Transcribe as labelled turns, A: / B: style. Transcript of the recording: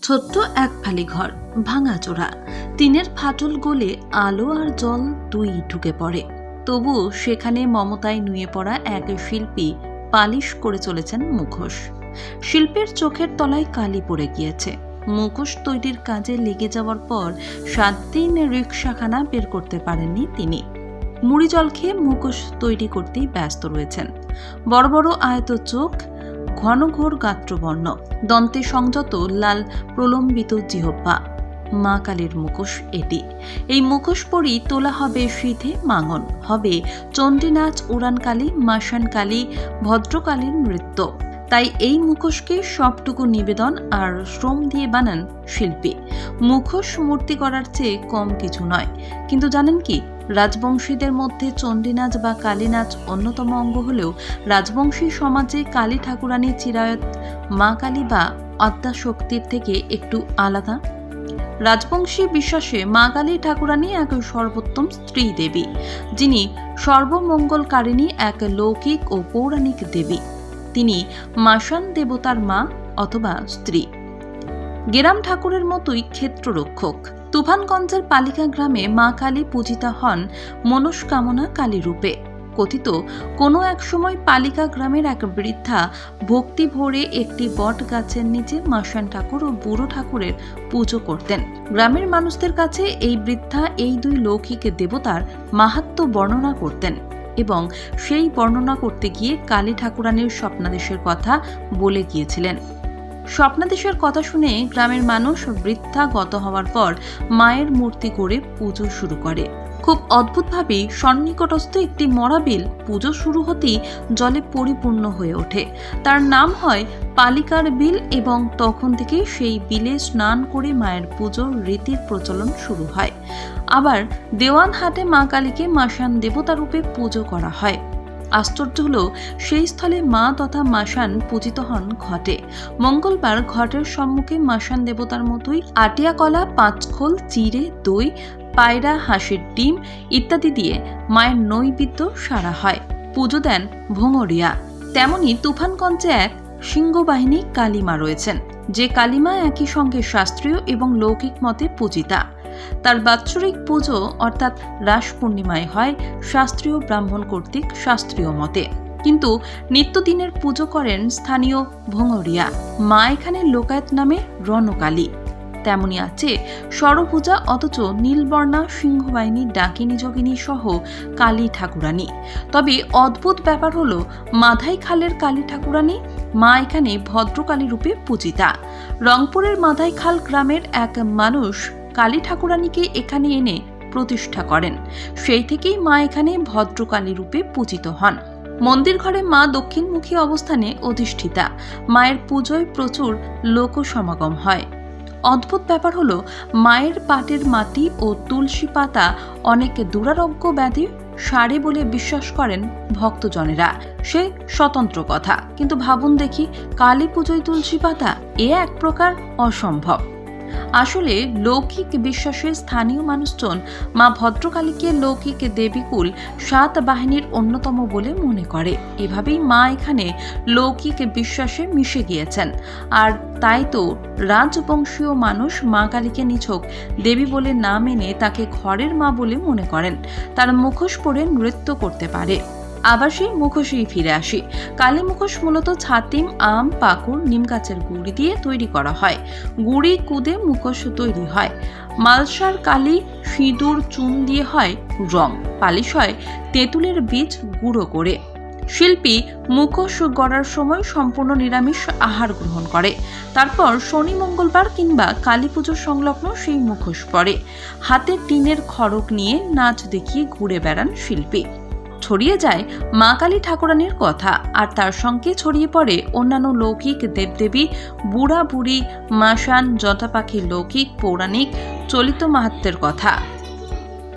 A: ছোট্ট এক ফালি ঘর, ভাঙাচোরা, টিনের ফাটল গলে আলো আর জল দুই ঢুকে পড়ে। তবু সেখানে মমতায় নুয়ে পড়া এক শিল্পী পালিশ করে চলেছেন মুখোশ। শিল্পীর চোখের তলায় কালি পড়ে গিয়েছে। মুখোশ তৈরির কাজে লেগে যাওয়ার পর 7 দিন রিকশাখানা বের করতে পারেননি তিনি। মুড়ি জল খেয়ে মুখোশ তৈরি করতেই ব্যস্ত রয়েছেন। বড় বড় আয়ত চোখ, ঘন ঘোর গাত্রবর্ণ, দন্তে সংযত লাল প্রলম্বিত জিহ্বা, মা কালীর মুখোশ এটি। এই মুখোশ পরেই তোলা হবে সিধে মাঙন, হবে চণ্ডী নাচ, উড়ানকালী, মাসানকালী, ভদ্রকালীর নৃত্য। তাই এই মুখোশকে সবটুকু নিবেদন আর শ্রম দিয়ে বানান শিল্পী। মুখোশ মূর্তি করার চেয়ে কম কিছু নয়। কিন্তু জানেন কি, রাজবংশীদের মধ্যে চণ্ডী নাচ বা কালী নাচ অন্যতম অঙ্গ হলেও রাজবংশী সমাজে কালী ঠাকুরানী চিরায়ত মা কালী বা আদ্যাশক্তির থেকে একটু আলাদা। রাজবংশী বিশ্বাসে মা কালী ঠাকুরানী এক সর্বোত্তম স্ত্রী দেবী, যিনি সর্বমঙ্গলকারিণী, এক লৌকিক ও পৌরাণিক দেবী। তিনি মাসান দেবতার মা অথবা স্ত্রী। গেরাম ঠাকুরের মতোই ক্ষেত্ররক্ষক। তুফানগঞ্জের পালিকা গ্রামে মা কালী পূজিতা হন মনস্কামনা কালী রূপে। কথিত, কোনো এক সময় পালিকা গ্রামের এক বৃদ্ধা ভক্তি ভরে একটি বট গাছের নিচে মাসান ঠাকুর ও বুড়ো ঠাকুরের পুজো করতেন। গ্রামের মানুষদের কাছে এই বৃদ্ধা এই দুই লৌকিক দেবতার মাহাত্ম্য বর্ণনা করতেন এবং সেই বর্ণনা করতে গিয়ে কালী ঠাকুরানীর স্বপ্নাদেশের কথা বলে গিয়েছিলেন। স্বপ্নাদেশের কথা শুনে গ্রামের মানুষ বৃদ্ধা গত হওয়ার পর মায়ের মূর্তি গড়ে পুজো শুরু করে। খুব অদ্ভুতভাবেই সন্নিকটস্থ একটি মরা বিল পুজো শুরু হতেই জলে পরিপূর্ণ হয়ে ওঠে। তার নাম হয় পালিকার বিল এবং তখন থেকে সেই বিলে স্নান করে মায়ের পুজোর রীতির প্রচলন শুরু হয়। আবার দেওয়ানহাটে মা কালীকে মাসান দেবতা রূপে পুজো করা হয়। আশ্চর্য হলো, সেই স্থলে মা তথা মাসান পূজিত হন ঘটে। মঙ্গলবার ঘটের সম্মুখে মাসান দেবতার মতোই আটিয়া কলা, পাঁচখোল, চিড়ে, দই, পায়রা, হাঁসের ডিম ইত্যাদি দিয়ে মায়ের নৈবেদ্য সারা হয়। পুজো দেন ভোঙরিয়া। তেমনি তুফানগঞ্জে এক সিংহবাহিনী কালীমা রয়েছেন, যে কালীমা একই সঙ্গে শাস্ত্রীয় এবং লৌকিক মতে পূজিতা। তার বাৎসরিক পুজো অর্থাৎ রাস পূর্ণিমায় হয় শাস্ত্রীয় ব্রাহ্মণ কর্তৃক শাস্ত্রীয় মতে, কিন্তু নিত্যদিনের পুজো করেন স্থানীয় ভোঙরিয়া। মা এখানে লোকায়ত নামে রণকালী। তেমনি আছে সরভুজা অথচ নীলবর্ণা সিংহবাহিনী ডাকিনী যোগিনী সহ কালী ঠাকুরানী। তবে অদ্ভুত ব্যাপার হলো, মাধাই খালের কালী ঠাকুরানী মা এখানে ভদ্রকালী রূপে পূজিতা। রংপুরের মাধাই খাল গ্রামের এক মানুষ কালী ঠাকুরানীকে এখানে এনে প্রতিষ্ঠা করেন। সেই থেকেই মা এখানে ভদ্রকালী রূপে পূজিত হন। মন্দির ঘরে মা দক্ষিণমুখী অবস্থানে অধিষ্ঠিতা। মায়ের পুজোয় প্রচুর লোক সমাগম হয়। অদ্ভুত ব্যাপার হলো, মায়ের পাটের মাটি ও তুলসী পাতা অনেক দুরারোগ্য ব্যাধি সারে বলে বিশ্বাস করেন ভক্তজনেরা। সে স্বতন্ত্র কথা, কিন্তু ভাবুন দেখি, কালী পুজোয় তুলসী পাতা, এ এক প্রকার অসম্ভব। আসলে লৌকিক বিশ্বাসে স্থানীয় মানুষজন মা ভদ্রকালীকে লৌকিক দেবীকুল 7 বাহিনীর অন্যতম বলে মনে করে। এভাবেই মা এখানে লৌকিক বিশ্বাসে মিশে গিয়েছেন। আর তাই তো রাজবংশীয় মানুষ মা কালীকে নিছক দেবী বলে না মেনে তাকে ঘরের মা বলে মনে করেন। তার মুখোশ পরে নৃত্য করতে পারে। আবার সেই মুখোশেই ফিরে আসি। কালী মুখোশ মূলত ছাতিম, আম, পাকুড়, নিম গাছের গুড়ি দিয়ে তৈরি করা হয়। গুড়ি কুদে মুখোশ তৈরি হয়। মালসার কালী সিঁদুর চুন দিয়ে হয় রং, পালিশ হয় তেঁতুলের বীজ গুঁড়ো করে। শিল্পী মুখোশ গড়ার সময় সম্পূর্ণ নিরামিষ আহার গ্রহণ করে। তারপর শনি, মঙ্গলবার কিংবা কালী পুজো সংলগ্ন সেই মুখোশ পরে। হাতে টিনের খড়গ নিয়ে নাচ দেখিয়ে ঘুরে বেড়ান শিল্পী। ছড়িয়ে যায় মা কালী ঠাকুরানীর কথা, আর তার সঙ্গে ছড়িয়ে পড়ে অন্যান্য লৌকিক দেবদেবী, বুড়া বুড়ি, মাসান, জটা পাখির লৌকিক, পৌরাণিক, চলিত মাহাত্ম্যের কথা।